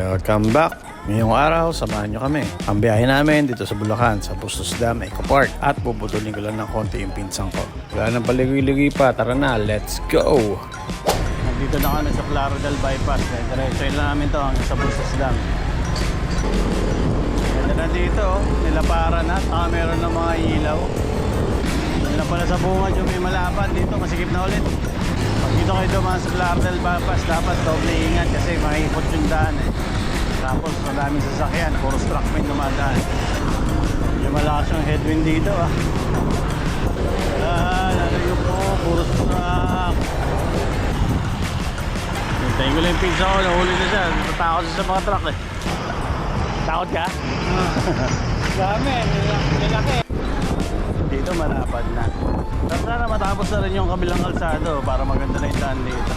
Welcome back. Ngayong araw, samahan nyo kami. Ang biyahe namin dito sa Bulacan, sa Bustos Dam Eco Park. At puputulin ko lang ng konti yung pinsang ko. Wala nang paligoy-ligoy pa, tara na, let's go! Nandito na kami sa Claro del Bypass. Diretso lang namin to hanggang sa Bustos Dam. Ganda na dito, nilapara na, saka meron ng mga ilaw. Wala pala sa bungad yung may malapad dito, masikip na ulit. Pag dito kayo dumaan sa Claro del Bypass, dapat doble ingat kasi makikipot yung daan eh. Tapos maraming sasakyan, puro truckmen dumadaan. Yung malakas yung headwind dito ah. Lalayo po, puro truck. Hintayin ko lang yung pizza ko, nahuli na siya. Natakot siya sa mga truck eh. Takot ka? Dami, nilaki. Dito malapad na. Tapos sana matapos na rin yung kabilang kalsado para maganda na yung daan dito.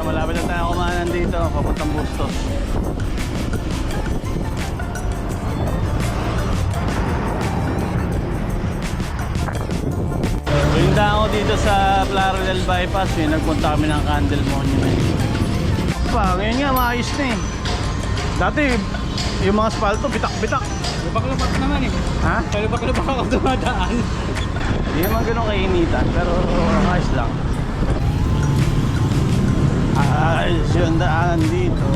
Malapit na tayo kumanan dito, papuntang Bustos. Pinda ako dito sa Claro del Bypass, nagpunta kami ng Candle Monument. Ngayon nga, maayos na eh. Dati, yung mga asfalto, bitak-bitak. Lubak-lubak naman eh. Ha? So, lubak-lubak ako dumadaan. Hindi naman ganun kainitan, pero ayos lang. Ayos yung daan dito.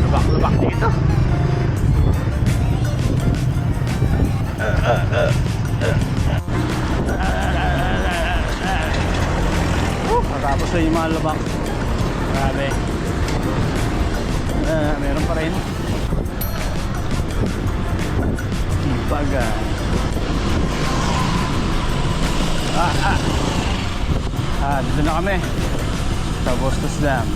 Lubak-lubak dito. Matapos na yung mga lubak. Grabe. Meron pa rin. Ibagan. Dito na kami sa Bustos Dam.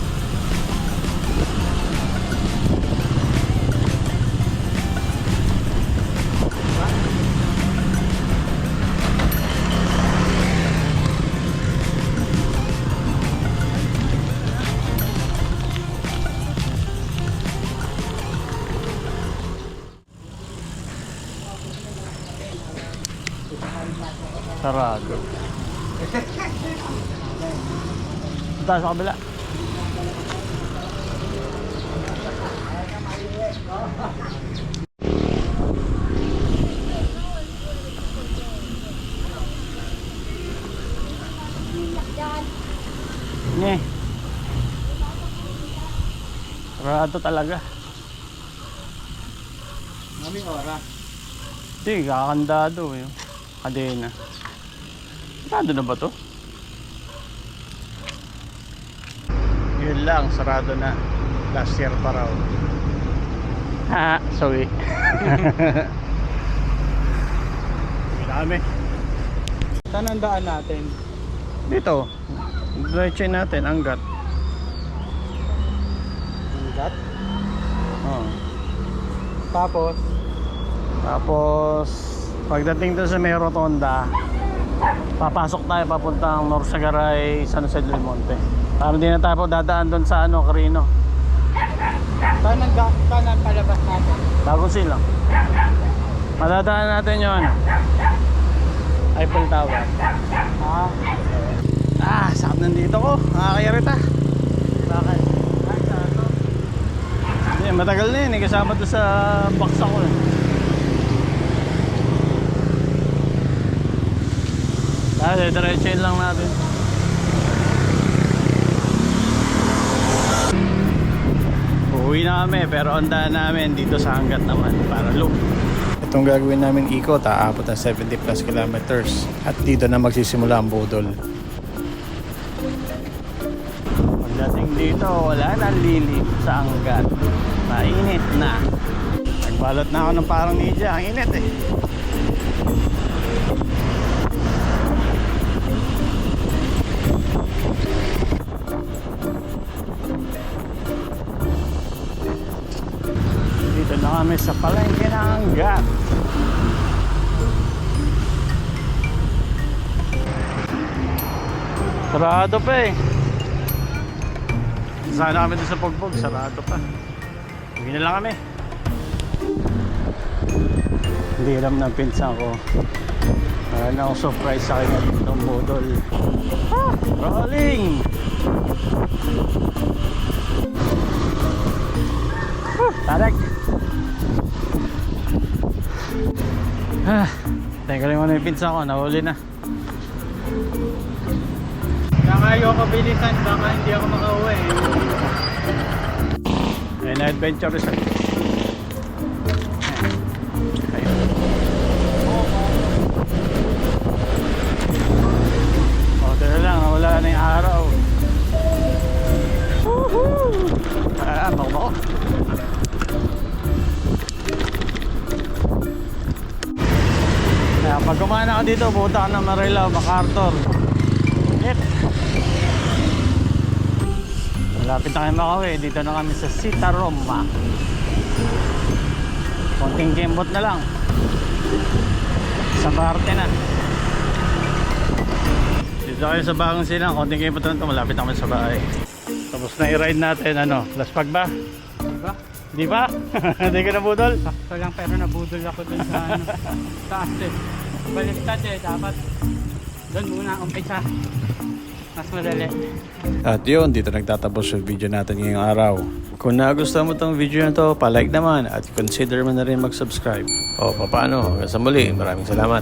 Sarado. Taas sa kabila. Ne. Sarado talaga. Maming oras. Sige, kakandado eh. Kadena. Sarado na ba to? Yun lang, sarado na. Last year pa raw. Ha, sorry. Dami. Saan ang daan natin? Dito. Diretso natin, Angat. Hanggat. Oh. Tapos, Pagdating doon sa may rotonda, papasok tayo papuntang Norsagaray, San Jose del Monte. Para hindi na tayo dadaan doon sa Carino. saan ang palabas natin? Bagong silang. Madadaan natin yung Eiffel Tower. Sakap nandito ko. Nakakayarita. Bakit? Hindi, matagal na yun. Kasama doon sa baksa ko. Diretso lang natin. Uuwi na kami pero ang daan namin dito sa Angat naman para loop. Itong gagawin namin ikot, aabot ng 70 plus kilometers at dito na magsisimula ang budol. Pagdating dito, wala na lilim sa Angat. Mainit na. Nagbalot na ako ng parang media, ang init eh. Dito na kami sa palengke ng Angat. Sarado pa eh. Sana kami doon sa Pogbog, sarado pa. Hindi na lang kami. Hindi alam ng pinsan ko. Meron akong surprise sa kanya itong budol. Rolling! Tarik! Teka lang mo na yung pinsan ko, nahuli na. Kaya ayoko bilisan, baka hindi ako makauwi. Ayun na adventure resort. Ayun. Ito na lang, wala na yung araw. Woohoo! Bako. Kaya pag kumain ako dito, pupunta ka ng Marilao, MacArthur. Yep. Malapit na kayo makauwi. Dito na kami sa Sita Roma. Konting kembot na lang. Sa Barte na. Dito kayo sa Bagong Silang. Konting kembot na lang ito. Malapit na kami sa bahay. Tapos na i-ride natin. Ano? Laspag ba? Diba? Di ba? Hindi ka nabudol? Sakto lang pero nabudol ako dun sa ano. Taas eh. Baliktad eh. Dapat dun muna umpisa. Mas madali. At yun, dito nagtatapos yung video natin ngayong araw. Kung nagustuhan mo tong video na to, palike naman at consider mo na rin mag-subscribe. O, paano? Hanggang sa muli, maraming salamat.